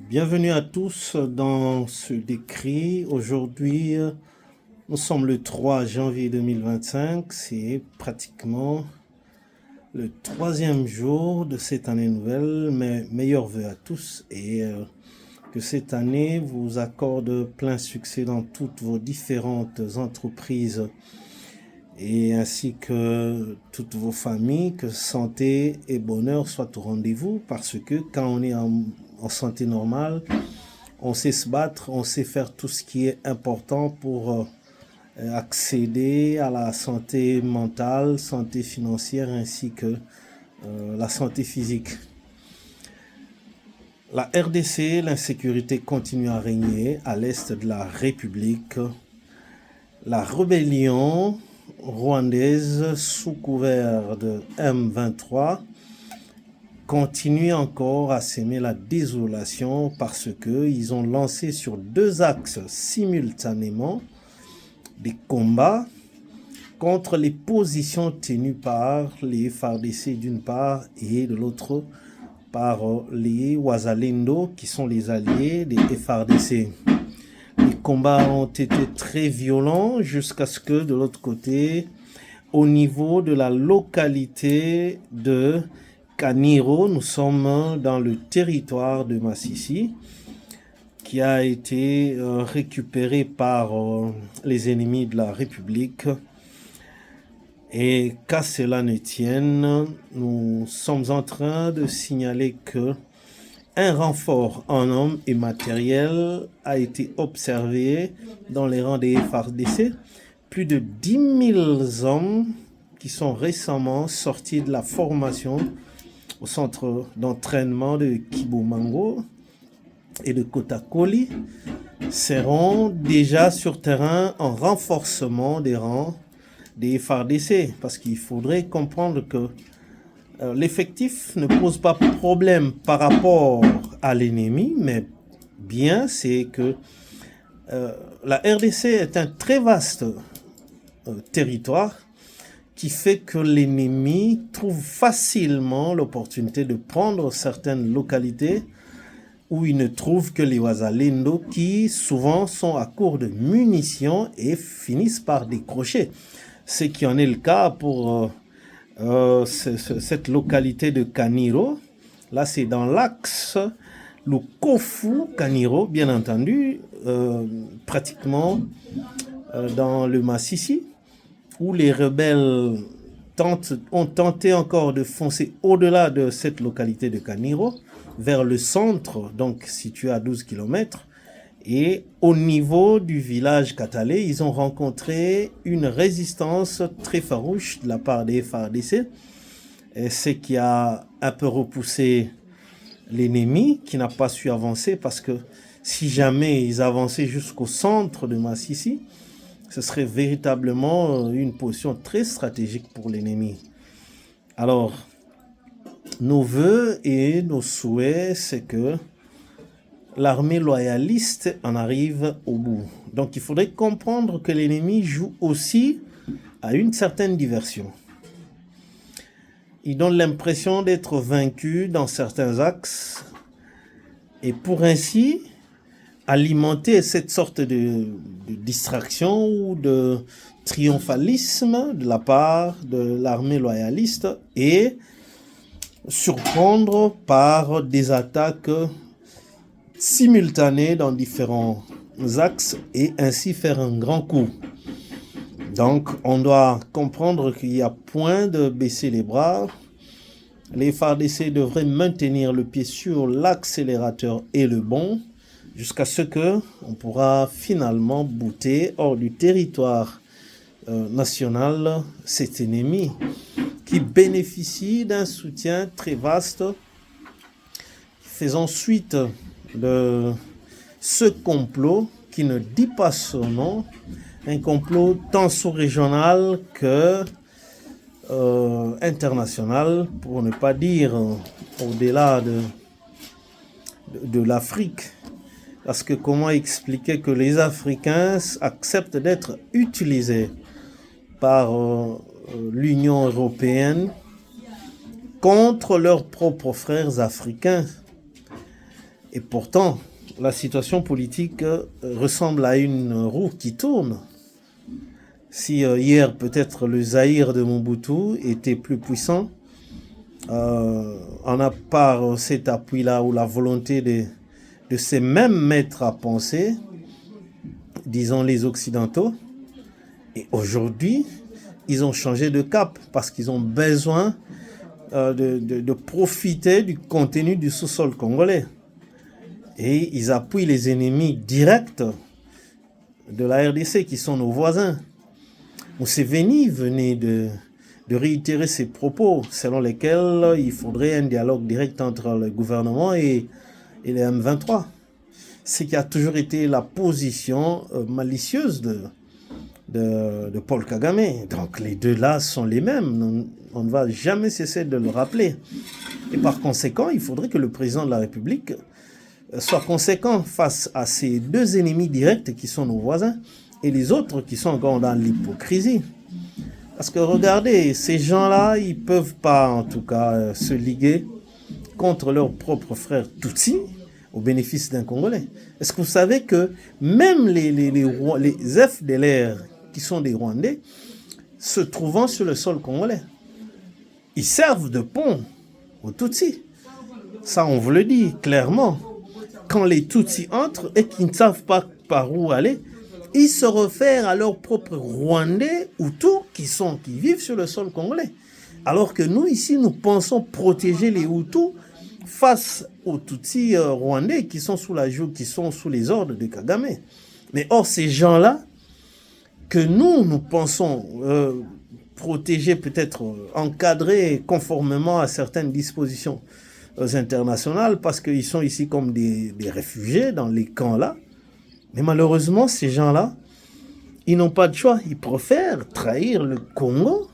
Bienvenue à tous dans ce décrit. Aujourd'hui, nous sommes le 3 janvier 2025. C'est pratiquement le troisième jour de cette année nouvelle. Mes meilleurs vœux à tous et que cette année vous accorde plein succès dans toutes vos différentes entreprises et ainsi que toutes vos familles, que santé et bonheur soient au rendez-vous parce que quand on est en santé normale, on sait se battre, on sait faire tout ce qui est important pour accéder à la santé mentale, santé financière ainsi que la santé physique. La RDC, l'insécurité continue à régner à l'est de la République. La rébellion rwandaise sous couvert de M23 continue encore à s'aimer la désolation parce qu'ils ont lancé sur deux axes simultanément des combats contre les positions tenues par les FARDC d'une part et de l'autre par les Wazalendo qui sont les alliés des FARDC. Les combats ont été très violents jusqu'à ce que de l'autre côté, au niveau de la localité de Kaniro, nous sommes dans le territoire de Massissi qui a été récupéré par les ennemis de la République. Et qu'à cela ne tienne, nous sommes en train de signaler que un renfort en hommes et matériel a été observé dans les rangs des FARDC. Plus de 10 000 hommes qui sont récemment sortis de la formation au centre d'entraînement de Kibomango et de Kotakoli seront déjà sur terrain en renforcement des rangs des FARDC parce qu'il faudrait comprendre que l'effectif ne pose pas problème par rapport à l'ennemi, mais bien c'est que la RDC est un très vaste territoire qui fait que l'ennemi trouve facilement l'opportunité de prendre certaines localités où il ne trouve que les Wazalendo qui souvent sont à court de munitions et finissent par décrocher. Ce qui en est le cas pour cette localité de Kaniro. Là, c'est dans l'axe Lukofu-Kaniro, bien entendu, pratiquement dans le Massissi, où les rebelles ont tenté encore de foncer au-delà de cette localité de Kaniro, vers le centre, donc situé à 12 km. Et au niveau du village Katale, ils ont rencontré une résistance très farouche de la part des FARDC, ce qui a un peu repoussé l'ennemi qui n'a pas su avancer parce que si jamais ils avançaient jusqu'au centre de Massissi, ce serait véritablement une position très stratégique pour l'ennemi. Alors, nos voeux et nos souhaits, c'est que l'armée loyaliste en arrive au bout. Donc il faudrait comprendre que l'ennemi joue aussi à une certaine diversion. Il donne l'impression d'être vaincu dans certains axes et pour ainsi alimenter cette sorte de distraction ou de triomphalisme de la part de l'armée loyaliste et surprendre par des attaques simultanées dans différents axes et ainsi faire un grand coup. Donc on doit comprendre qu'il n'y a point de baisser les bras. Les FARDC devraient maintenir le pied sur l'accélérateur et le bond jusqu'à ce que on pourra finalement bouter hors du territoire national cet ennemi qui bénéficie d'un soutien très vaste. Faisons suite de ce complot qui ne dit pas son nom, un complot tant sous-régional que international, pour ne pas dire au-delà de l'Afrique. Parce que comment expliquer que les Africains acceptent d'être utilisés par l'Union européenne contre leurs propres frères africains? Et pourtant, la situation politique ressemble à une roue qui tourne. Si hier, peut-être le Zaïre de Mobutu était plus puissant, on a par cet appui-là ou la volonté de ces mêmes maîtres à penser, disons les Occidentaux, et aujourd'hui, ils ont changé de cap parce qu'ils ont besoin de profiter du contenu du sous-sol congolais. Et ils appuient les ennemis directs de la RDC qui sont nos voisins. Museveni venait de réitérer ses propos selon lesquels il faudrait un dialogue direct entre le gouvernement et les M23. Ce qui a toujours été la position malicieuse de Paul Kagame. Donc les deux là sont les mêmes. On ne va jamais cesser de le rappeler. Et par conséquent, il faudrait que le président de la République soit conséquent face à ces deux ennemis directs qui sont nos voisins et les autres qui sont encore dans l'hypocrisie. Parce que regardez, ces gens-là, ils ne peuvent pas en tout cas se liguer contre leurs propres frères Tutsis au bénéfice d'un Congolais. Est-ce que vous savez que même les FDLR qui sont des Rwandais se trouvant sur le sol congolais, ils servent de pont aux Tutsis. Ça, on vous le dit clairement. Quand les Tutsis entrent et qu'ils ne savent pas par où aller, ils se réfèrent à leurs propres Rwandais Hutus qui vivent sur le sol congolais. Alors que nous, ici, nous pensons protéger les Hutus face aux Tutsis rwandais qui sont sous la joue, qui sont sous les ordres de Kagame. Mais or, ces gens-là, que nous pensons protéger, peut-être encadrer conformément à certaines dispositions internationales, parce qu'ils sont ici comme des réfugiés dans les camps là. Mais malheureusement, ces gens-là, ils n'ont pas de choix. Ils préfèrent trahir le Congo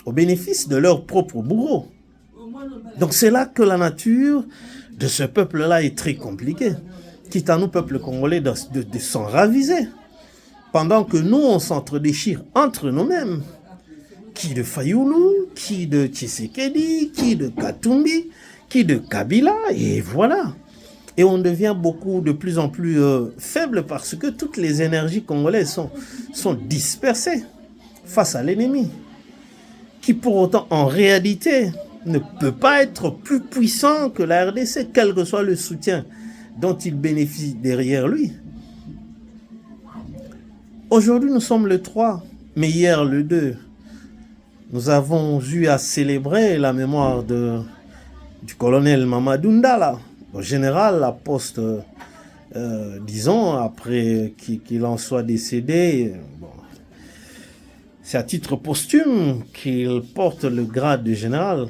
au bénéfice de leur propre bourreau. Donc c'est là que la nature de ce peuple-là est très compliquée. Quitte à nous, peuple congolais, de s'en raviser. Pendant que nous, on s'entre-déchire entre nous-mêmes. Qui de Fayoulou, qui de Tshisekedi, qui de Katumbi, qui de Kabila, et voilà. Et on devient de plus en plus faible parce que toutes les énergies congolaises sont dispersées face à l'ennemi, qui pour autant, en réalité, ne peut pas être plus puissant que la RDC, quel que soit le soutien dont il bénéficie derrière lui. Aujourd'hui, nous sommes le 3, mais hier, le 2, nous avons eu à célébrer la mémoire du colonel Mamadou Ndala, au général, la poste, disons, après qu'il en soit décédé, bon, c'est à titre posthume qu'il porte le grade de général.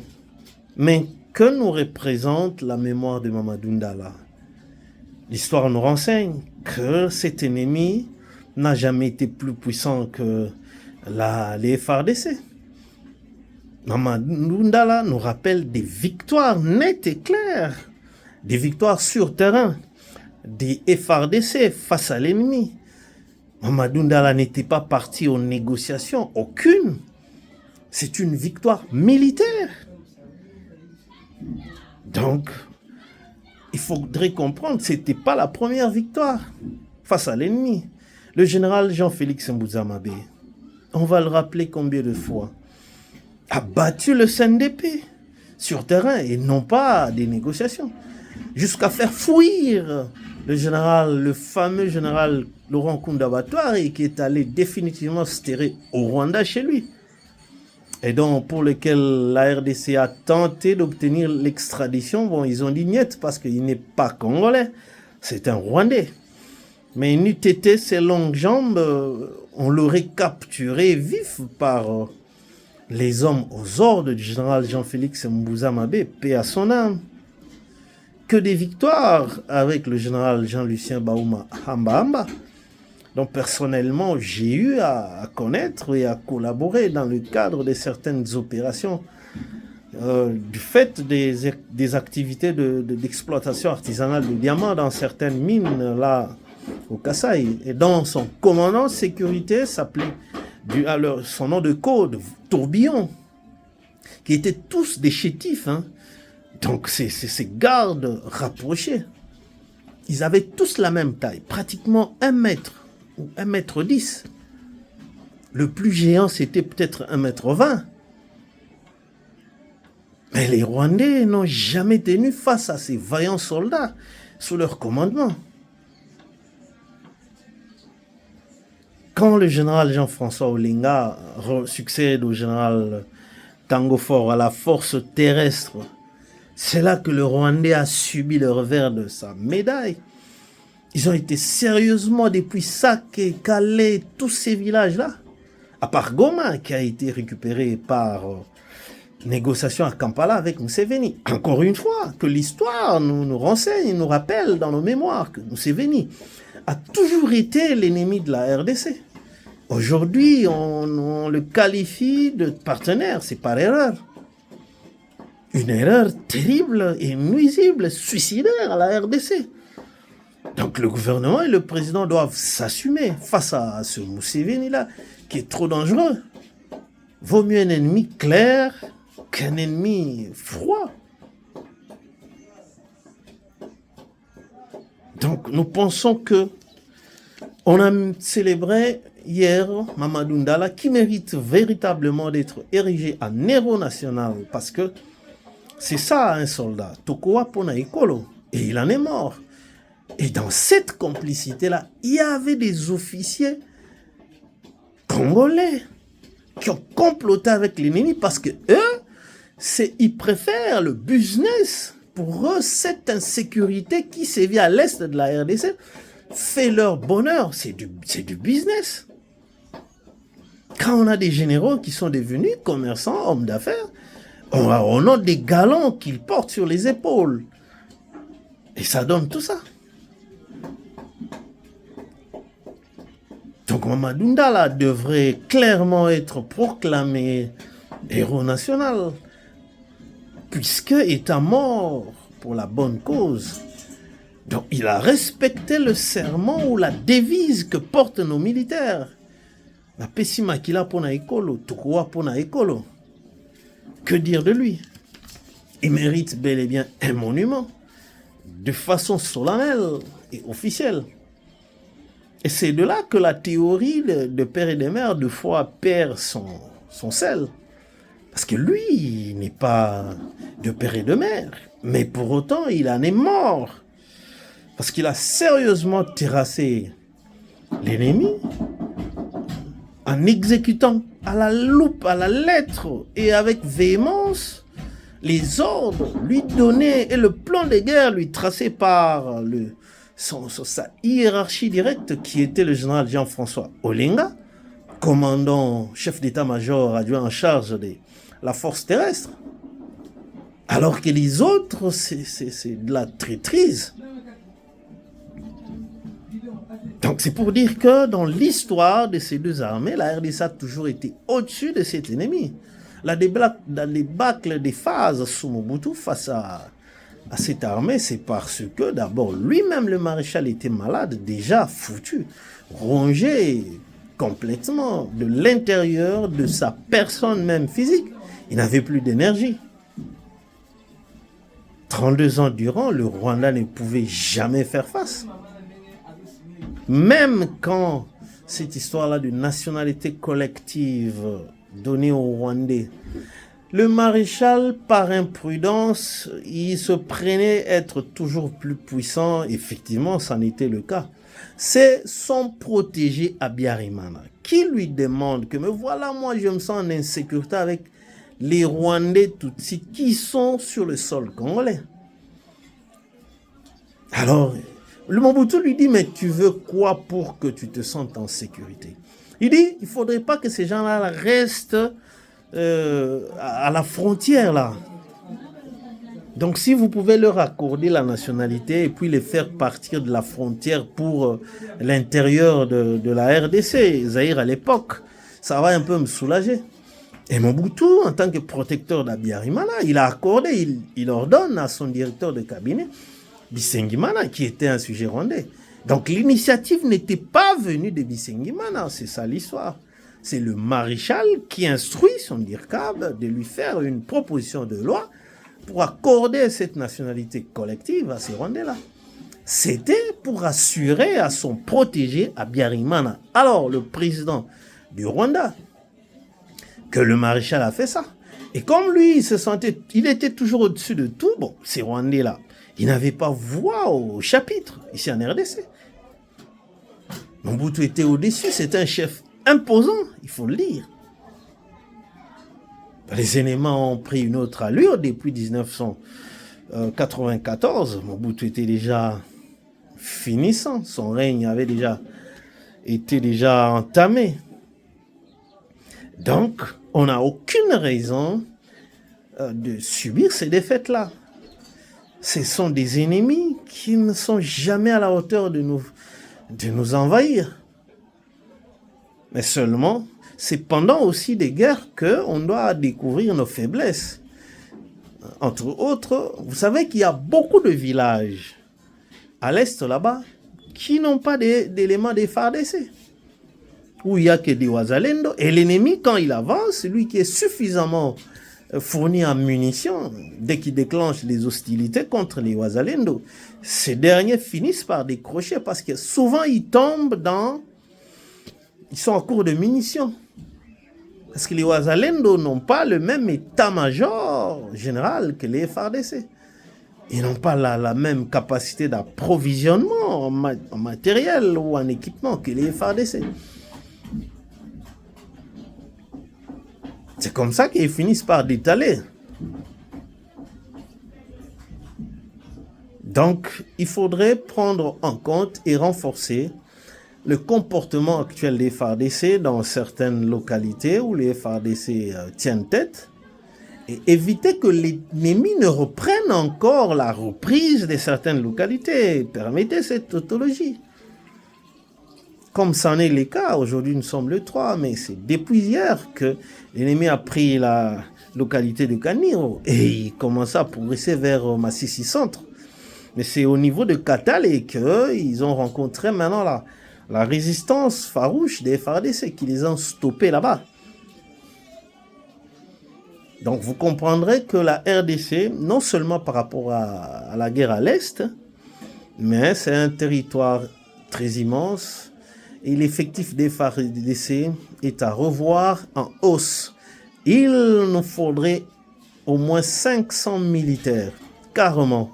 Mais que nous représente la mémoire de Mamadou Ndala? L'histoire nous renseigne que cet ennemi n'a jamais été plus puissant que les FARDC. Mamadou Ndala nous rappelle des victoires nettes et claires, des victoires sur terrain, des FARDC face à l'ennemi. Mamadou Ndala n'était pas parti aux négociations, aucune. C'est une victoire militaire. Donc, il faudrait comprendre que ce n'était pas la première victoire face à l'ennemi. Le général Jean-Félix Mbuzamabe, on va le rappeler combien de fois, a battu le CNDP sur terrain et non pas des négociations, jusqu'à faire fuir le fameux général Laurent Kunda Batware qui est allé définitivement se terrer au Rwanda chez lui. Et donc, pour lequel la RDC a tenté d'obtenir l'extradition, bon, ils ont dit niet parce qu'il n'est pas congolais, c'est un Rwandais. Mais n'eût été ses longues jambes, on l'aurait capturé vif par les hommes aux ordres du général Jean-Félix Mbuzamabe, paix à son âme. Que des victoires avec le général Jean-Lucien Baouma Hamba. Donc personnellement, j'ai eu à connaître et à collaborer dans le cadre de certaines opérations du fait des activités d'exploitation artisanale de diamants dans certaines mines là au Kasaï. Et donc son commandant de sécurité s'appelait, son nom de code, Tourbillon, qui étaient tous des chétifs, hein. Donc c'est ces gardes rapprochés. Ils avaient tous la même taille, pratiquement 1 mètre ou 1 m 10. Le plus géant, c'était peut-être 1 m 20. Mais les Rwandais n'ont jamais tenu face à ces vaillants soldats sous leur commandement. Quand le général Jean-François Olinga succède au général Tango Faure à la force terrestre, c'est là que le Rwandais a subi le revers de sa médaille. Ils ont été sérieusement depuis Sake, Calais, tous ces villages-là, à part Goma qui a été récupéré par négociation à Kampala avec Museveni. Encore une fois, que l'histoire nous renseigne, nous rappelle dans nos mémoires que Museveni a toujours été l'ennemi de la RDC. Aujourd'hui, on le qualifie de partenaire, c'est par erreur. Une erreur terrible et nuisible, suicidaire à la RDC. Donc le gouvernement et le président doivent s'assumer face à ce Museveni-là, qui est trop dangereux. Vaut mieux un ennemi clair qu'un ennemi froid. Donc nous pensons que on a célébré hier Mamadou Ndala, qui mérite véritablement d'être érigé en héros national, parce que c'est ça un soldat. Tokowa Pona Ekolo. Et il en est mort. Et dans cette complicité-là, il y avait des officiers congolais qui ont comploté avec l'ennemi parce que eux, ils préfèrent le business. Pour eux, cette insécurité qui sévit à l'est de la RDC fait leur bonheur. C'est du business. Quand on a des généraux qui sont devenus commerçants, hommes d'affaires, on a des galons qu'ils portent sur les épaules. Et ça donne tout ça. Donc Mamadou Ndala devrait clairement être proclamé héros national, puisque étant mort pour la bonne cause. Donc il a respecté le serment ou la devise que portent nos militaires. La Pessimakila Pona Ekolo, Tokowa Pona Ekolo. Que dire de lui? Il mérite bel et bien un monument, de façon solennelle et officielle. Et c'est de là que la théorie de père et de mère, de foi, perd son sel. Parce que lui, il n'est pas de père et de mère. Mais pour autant, il en est mort. Parce qu'il a sérieusement terrassé l'ennemi en exécutant à la loupe, à la lettre et avec véhémence les ordres lui donnés et le plan de guerre lui tracé par sa hiérarchie directe qui était le général Jean-François Olinga, commandant, chef d'état-major adjoint en charge de la force terrestre. Alors que les autres, c'est de la traîtrise. Donc c'est pour dire que dans l'histoire de ces deux armées, la RDC a toujours été au-dessus de cet ennemi. La débâcle des phases sous Mobutu face à cette armée, c'est parce que d'abord lui-même le maréchal était malade, déjà foutu, rongé complètement de l'intérieur de sa personne même physique. Il n'avait plus d'énergie. 32 ans durant, le Rwanda ne pouvait jamais faire face. Même quand cette histoire-là de nationalité collective donnée aux Rwandais, le maréchal, par imprudence, il se prenait être toujours plus puissant. Effectivement, c'en était le cas. C'est son protégé Habyarimana qui lui demande que, mais voilà, moi je me sens en insécurité avec les Rwandais Tutsis qui sont sur le sol congolais. Alors, le Mobutu lui dit, mais tu veux quoi pour que tu te sentes en sécurité? Il dit, il ne faudrait pas que ces gens-là restent à la frontière là. Donc si vous pouvez leur accorder la nationalité et puis les faire partir de la frontière pour l'intérieur de la RDC, Zaïre à l'époque, ça va un peu me soulager. Et Mobutu, en tant que protecteur d'Habyarimana, il a accordé, il ordonne à son directeur de cabinet, Bisengimana, qui était un sujet rwandais. Donc l'initiative n'était pas venue de Bisengimana, c'est ça l'histoire. C'est le maréchal qui instruit son DIRCAB de lui faire une proposition de loi pour accorder cette nationalité collective à ces Rwandais-là. C'était pour assurer à son protégé Habyarimana, alors le président du Rwanda, que le maréchal a fait ça. Et comme lui, il était toujours au-dessus de tout, bon, ces Rwandais-là, ils n'avaient pas voix au chapitre, ici en RDC. Mobutu était au-dessus, c'était un chef imposant, il faut le dire. Les éléments ont pris une autre allure depuis 1994. Mobutu était déjà finissant, son règne avait déjà été entamé. Donc, on n'a aucune raison de subir ces défaites-là. Ce sont des ennemis qui ne sont jamais à la hauteur de nous envahir. Mais seulement, c'est pendant aussi des guerres qu'on doit découvrir nos faiblesses. Entre autres, vous savez qu'il y a beaucoup de villages à l'est là-bas qui n'ont pas d'éléments des FARDC, où il n'y a que des Wazalendo. Et l'ennemi, quand il avance, lui qui est suffisamment fourni en munitions, dès qu'il déclenche les hostilités contre les Wazalendo, ces derniers finissent par décrocher parce que souvent ils sont en cours de munitions. Parce que les Wazalendo n'ont pas le même état-major général que les FARDC. Ils n'ont pas la même capacité d'approvisionnement en matériel ou en équipement que les FARDC. C'est comme ça qu'ils finissent par détaler. Donc, il faudrait prendre en compte et renforcer le comportement actuel des FARDC dans certaines localités où les FARDC tiennent tête et éviter que l'ennemi ne reprenne encore la reprise de certaines localités. Permettez cette tautologie. Comme c'en est le cas, aujourd'hui nous sommes le 3, mais c'est depuis hier que l'ennemi a pris la localité de Kaniro et il commence à progresser vers Massissi Centre. Mais c'est au niveau de Katale qu'ils ont rencontré maintenant la résistance farouche des FARDC qui les ont stoppés là-bas. Donc vous comprendrez que la RDC, non seulement par rapport à la guerre à l'Est, mais c'est un territoire très immense et l'effectif des FARDC est à revoir en hausse. Il nous faudrait au moins 500 militaires, carrément,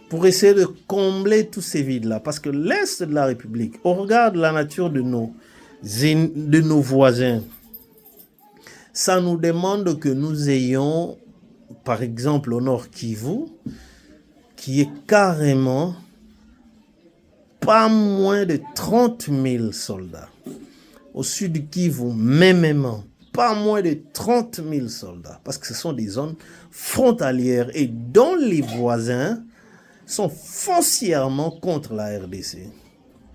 pour essayer de combler tous ces vides-là. Parce que l'Est de la République, au regard de la nature de nos voisins, ça nous demande que nous ayons, par exemple, au Nord Kivu, qui est carrément pas moins de 30 000 soldats. Au Sud Kivu, mêmement, pas moins de 30 000 soldats. Parce que ce sont des zones frontalières et dont les voisins sont foncièrement contre la RDC.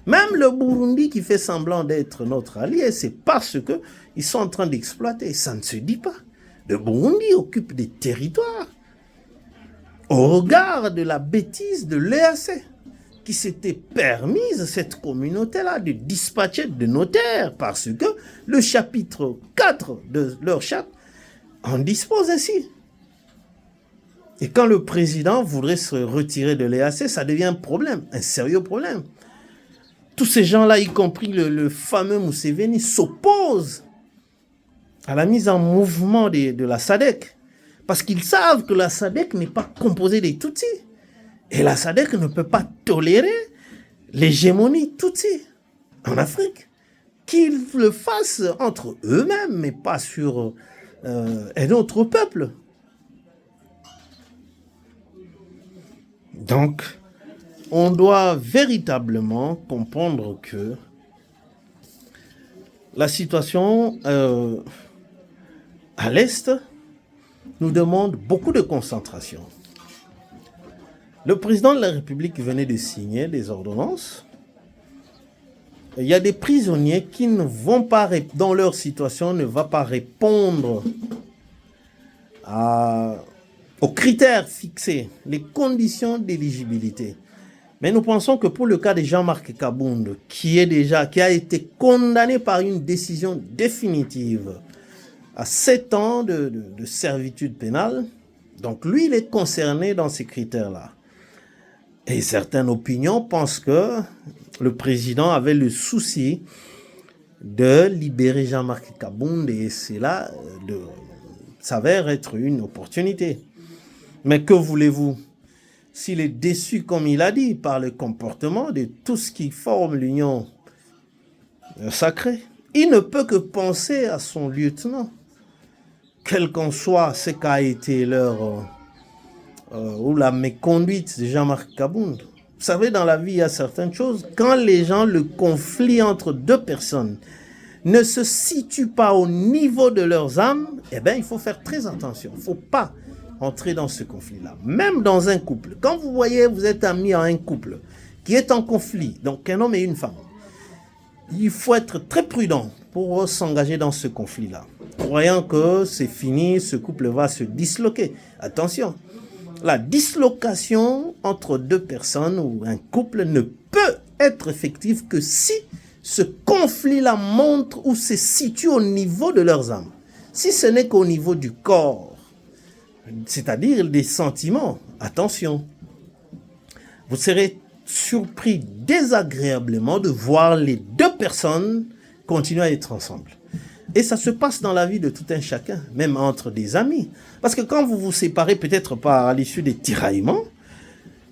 Même le Burundi qui fait semblant d'être notre allié, c'est parce qu'ils sont en train d'exploiter. Ça ne se dit pas. Le Burundi occupe des territoires au regard de la bêtise de l'EAC qui s'était permise, cette communauté-là, de dispatcher de notaires parce que le chapitre 4 de leur charte en dispose ainsi. Et quand le président voudrait se retirer de l'EAC, ça devient un problème, un sérieux problème. Tous ces gens-là, y compris le fameux Museveni, s'opposent à la mise en mouvement de la SADC. Parce qu'ils savent que la SADC n'est pas composée des Tutsis. Et la SADC ne peut pas tolérer l'hégémonie Tutsi en Afrique. Qu'ils le fassent entre eux-mêmes, mais pas sur un autre peuple. Donc, on doit véritablement comprendre que la situation à l'Est nous demande beaucoup de concentration. Le président de la République venait de signer des ordonnances. Il y a des prisonniers qui ne vont pas, dont leur situation ne va pas répondre aux critères fixés, les conditions d'éligibilité. Mais nous pensons que pour le cas de Jean-Marc Kabound, qui a été condamné par une décision définitive à 7 ans de servitude pénale, donc lui, il est concerné dans ces critères-là. Et certaines opinions pensent que le président avait le souci de libérer Jean-Marc Kabound et cela s'avère être une opportunité. Mais que voulez-vous? S'il est déçu, comme il a dit, par le comportement de tout ce qui forme l'union sacrée, il ne peut que penser à son lieutenant, quel qu'en soit ce qu'a été leur ou la méconduite de Jean-Marc Kabound. Vous savez, dans la vie, il y a certaines choses. Quand les gens, le conflit entre deux personnes ne se situe pas au niveau de leurs âmes, eh bien, il faut faire très attention. Il ne faut pas entrer dans ce conflit-là. Même dans un couple. Quand vous voyez, vous êtes amis à un couple qui est en conflit, donc un homme et une femme, il faut être très prudent pour s'engager dans ce conflit-là. Croyant que c'est fini, ce couple va se disloquer. Attention, la dislocation entre deux personnes ou un couple ne peut être effective que si ce conflit-là montre ou se situe au niveau de leurs âmes. Si ce n'est qu'au niveau du corps, c'est-à-dire des sentiments, attention, vous serez surpris désagréablement de voir les deux personnes continuer à être ensemble. Et ça se passe dans la vie de tout un chacun, même entre des amis. Parce que quand vous vous séparez, peut-être pas à l'issue des tiraillements,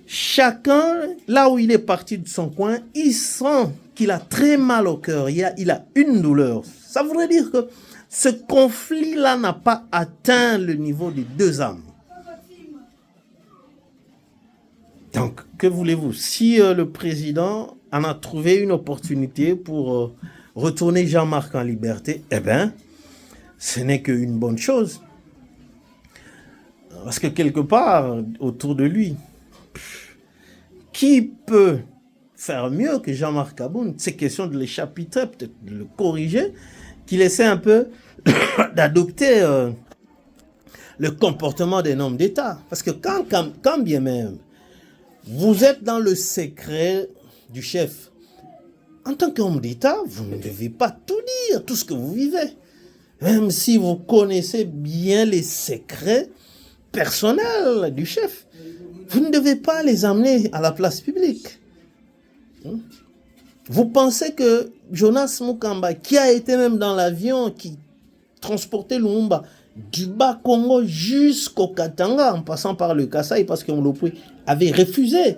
chacun, là où il est parti de son coin, il sent qu'il a très mal au cœur, il a une douleur. Ça voudrait dire que ce conflit-là n'a pas atteint le niveau des deux âmes. Donc, que voulez-vous? Si le président en a trouvé une opportunité pour retourner Jean-Marc en liberté, eh bien, ce n'est qu'une bonne chose. Parce que quelque part, autour de lui, qui peut faire mieux que Jean-Marc Kabound? C'est question de le chapitrer, peut-être de le corriger, qu'il essaie un peu d'adopter le comportement d'un homme d'État. Parce que quand bien même, vous êtes dans le secret du chef, en tant qu'homme d'État, vous ne devez pas tout dire, tout ce que vous vivez. Même si vous connaissez bien les secrets personnels du chef, vous ne devez pas les amener à la place publique. Vous pensez que Jonas Mukamba, qui a été même dans l'avion qui transportait Lumumba du Bas-Congo jusqu'au Katanga, en passant par le Kasaï, parce qu'on avait refusé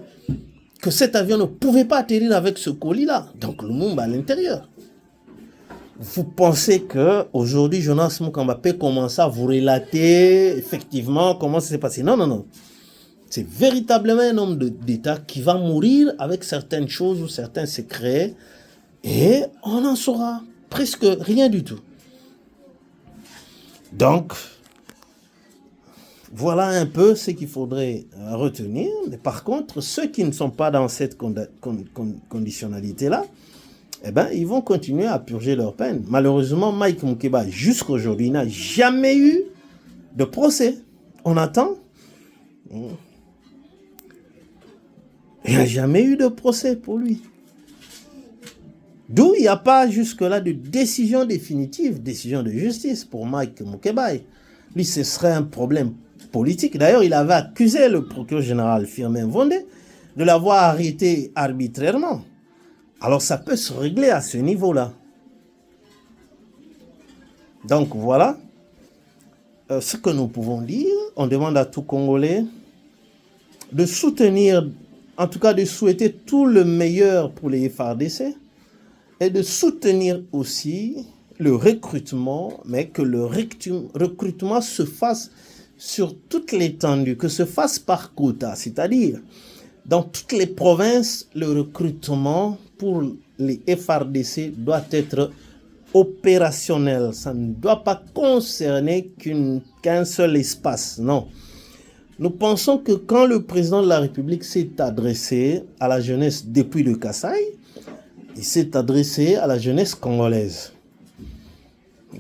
que cet avion ne pouvait pas atterrir avec ce colis-là. Donc Lumumba à l'intérieur. Vous pensez qu'aujourd'hui, Jonas Mukamba peut commencer à vous relater effectivement comment ça s'est passé. Non, non, non. C'est véritablement un homme d'État qui va mourir avec certaines choses ou certains secrets et on en saura presque rien du tout. Donc, voilà un peu ce qu'il faudrait retenir. Mais par contre, ceux qui ne sont pas dans cette conditionnalité-là, eh ben, ils vont continuer à purger leur peine. Malheureusement, Mike Mukeba, jusqu'à aujourd'hui, n'a jamais eu de procès. On attend. Il n'y a jamais eu de procès pour lui. D'où il n'y a pas jusque-là de décision définitive, décision de justice pour Mike Mukeba. Lui, ce serait un problème politique. D'ailleurs, il avait accusé le procureur général Firmin Vondé de l'avoir arrêté arbitrairement. Alors, ça peut se régler à ce niveau-là. Donc, voilà ce que nous pouvons dire. On demande à tout Congolais de soutenir, en tout cas de souhaiter tout le meilleur pour les FARDC et de soutenir aussi le recrutement, mais que le recrutement se fasse sur toute l'étendue, que se fasse par quota, c'est-à-dire dans toutes les provinces, le recrutement pour les FARDC doit être opérationnel. Ça ne doit pas concerner qu'un seul espace, non. Nous pensons que quand le président de la République s'est adressé à la jeunesse depuis le Kasaï, il s'est adressé à la jeunesse congolaise.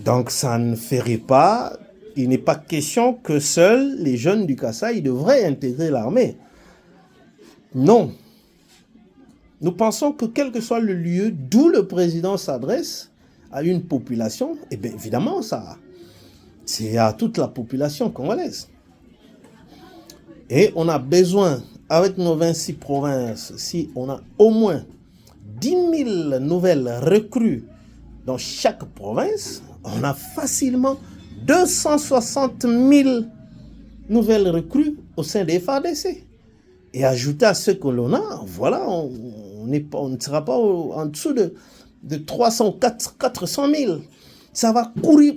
Donc ça ne ferait pas, il n'est pas question que seuls les jeunes du Kasaï devraient intégrer l'armée. Non. Nous pensons que quel que soit le lieu d'où le président s'adresse à une population, eh bien évidemment, c'est à toute la population congolaise. Et on a besoin avec nos 26 provinces, si on a au moins 10 000 nouvelles recrues dans chaque province, on a facilement 260 000 nouvelles recrues au sein des FARDC. Et ajouter à ce que l'on a, voilà, on ne sera pas en dessous de 300, 400 000. Ça va couvrir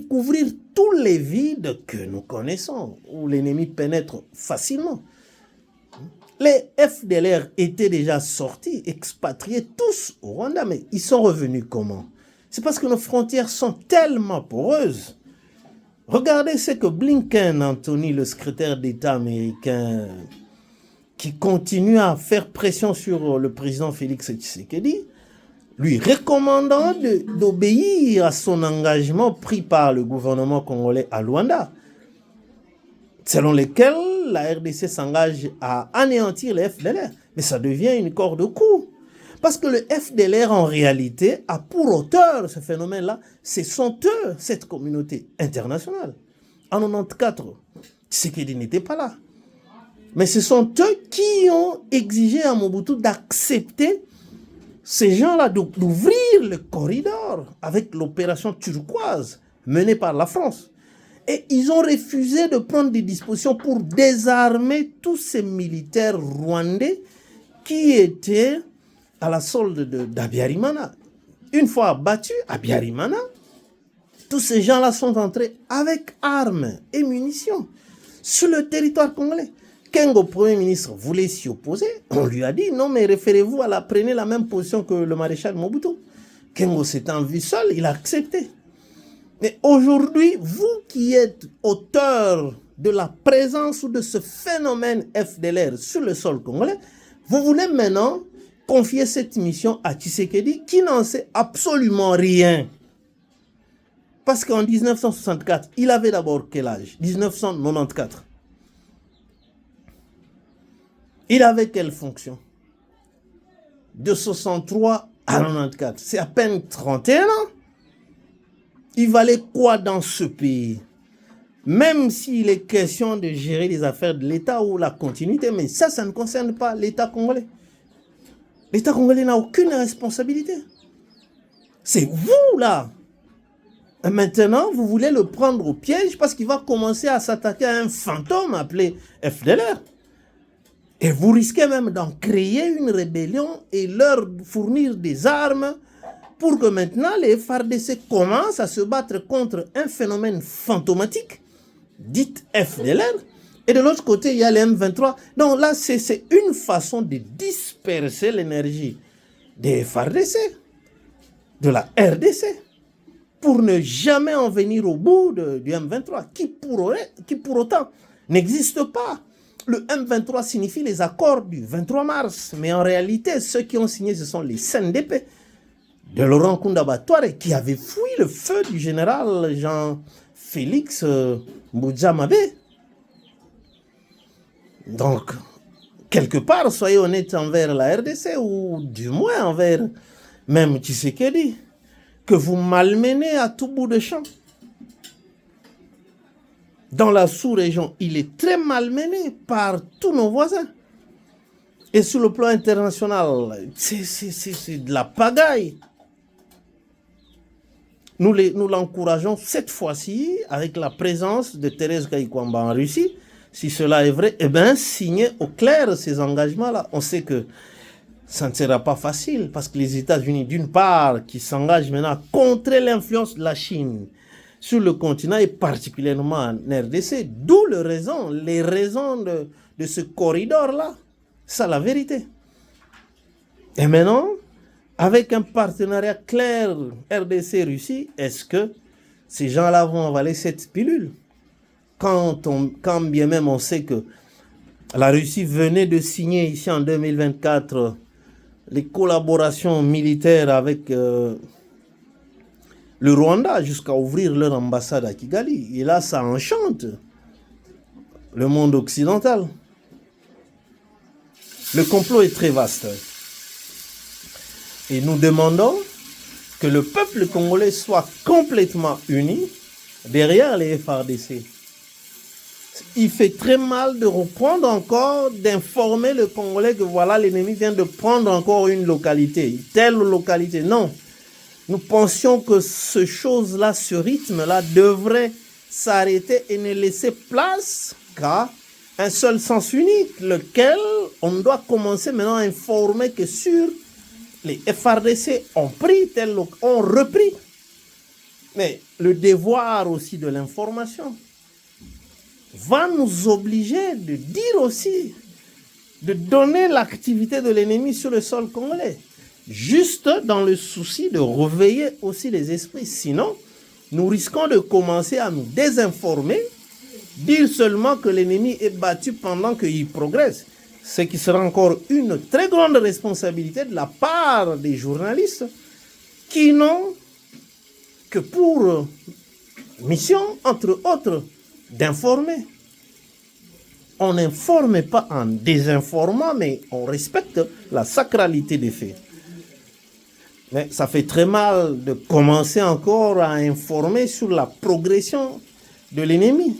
tous les vides que nous connaissons, où l'ennemi pénètre facilement. Les FDLR étaient déjà sortis, expatriés tous au Rwanda, mais ils sont revenus comment? C'est parce que nos frontières sont tellement poreuses. Regardez ce que Blinken, Anthony, le secrétaire d'État américain, qui continue à faire pression sur le président Félix Tshisekedi, lui recommandant d'obéir à son engagement pris par le gouvernement congolais à Luanda, selon lequel la RDC s'engage à anéantir les FDLR. Mais ça devient une corde au cou. Parce que le FDLR, en réalité, a pour auteur ce phénomène-là, ce sont eux, cette communauté internationale. En 1994, Tshisekedi n'était pas là. Mais ce sont eux qui ont exigé à Mobutu d'accepter ces gens-là, d'ouvrir le corridor avec l'opération turquoise menée par la France. Et ils ont refusé de prendre des dispositions pour désarmer tous ces militaires rwandais qui étaient à la solde d'Abiyarimana. Une fois abattus, Abiyarimana, tous ces gens-là sont entrés avec armes et munitions sur le territoire congolais. Kengo, Premier ministre, voulait s'y opposer. On lui a dit, non, mais référez-vous prenez la même position que le maréchal Mobutu. Kengo s'étant vu seul, il a accepté. Mais aujourd'hui, vous qui êtes auteur de la présence ou de ce phénomène FDLR sur le sol congolais, vous voulez maintenant confier cette mission à Tshisekedi qui n'en sait absolument rien. Parce qu'en 1964, il avait d'abord quel âge? 1994. Il avait quelle fonction? De 63 à 94. C'est à peine 31 ans. Il valait quoi dans ce pays? Même s'il est question de gérer les affaires de l'État ou la continuité, mais ça ne concerne pas l'État congolais. L'État congolais n'a aucune responsabilité. C'est vous, là. Et maintenant, vous voulez le prendre au piège parce qu'il va commencer à s'attaquer à un fantôme appelé FDLR. Et vous risquez même d'en créer une rébellion et leur fournir des armes pour que maintenant les FARDC commencent à se battre contre un phénomène fantomatique, dit FDLR. Et de l'autre côté, il y a les M23. Donc là, c'est une façon de disperser l'énergie des FARDC, de la RDC, pour ne jamais en venir au bout du M23, qui pour autant n'existe pas. Le M23 signifie les accords du 23 mars, mais en réalité, ceux qui ont signé, ce sont les CNDP de Laurent Nkunda Batware, qui avait fui le feu du général Jean-Félix Mbujamabe. Donc, quelque part, soyez honnête envers la RDC, ou du moins envers même Tshisekedi, que vous malmenez à tout bout de champ. Dans la sous-région, il est très malmené par tous nos voisins. Et sur le plan international, c'est de la pagaille. Nous l'encourageons cette fois-ci avec la présence de Thérèse Kayikwamba en Russie. Si cela est vrai, eh bien, signez au clair ces engagements-là. On sait que ça ne sera pas facile parce que les États-Unis, d'une part, qui s'engagent maintenant à contrer l'influence de la Chine sur le continent et particulièrement en RDC, d'où les raisons de ce corridor-là. C'est la vérité. Et maintenant, avec un partenariat clair RDC-Russie, est-ce que ces gens-là vont avaler cette pilule? Quand bien même on sait que la Russie venait de signer ici en 2024 les collaborations militaires avec le Rwanda jusqu'à ouvrir leur ambassade à Kigali. Et là, ça enchante le monde occidental. Le complot est très vaste. Et nous demandons que le peuple congolais soit complètement uni derrière les FARDC. il fait très mal de reprendre encore, d'informer le Congolais que voilà, l'ennemi vient de prendre encore une localité, telle localité. Non, nous pensions que ce chose-là, ce rythme-là devrait s'arrêter et ne laisser place qu'à un seul sens unique, lequel on doit commencer maintenant à informer que sur les FARDC ont repris. Mais le devoir aussi de l'information va nous obliger de dire aussi, de donner l'activité de l'ennemi sur le sol congolais, juste dans le souci de réveiller aussi les esprits. Sinon, nous risquons de commencer à nous désinformer, dire seulement que l'ennemi est battu pendant qu'il progresse, ce qui sera encore une très grande responsabilité de la part des journalistes qui n'ont que pour mission, entre autres, d'informer. On n'informe pas en désinformant, mais on respecte la sacralité des faits. Mais ça fait très mal de commencer encore à informer sur la progression de l'ennemi,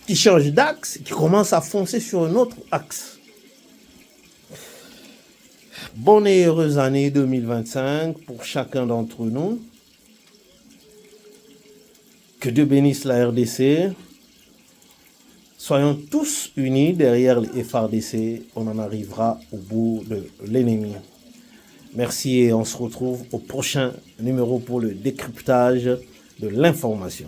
qui change d'axe, qui commence à foncer sur un autre axe. Bonne et heureuse année 2025 pour chacun d'entre nous. Que Dieu bénisse la RDC. Soyons tous unis derrière les FARDC. On en arrivera au bout de l'ennemi. Merci et on se retrouve au prochain numéro pour le décryptage de l'information.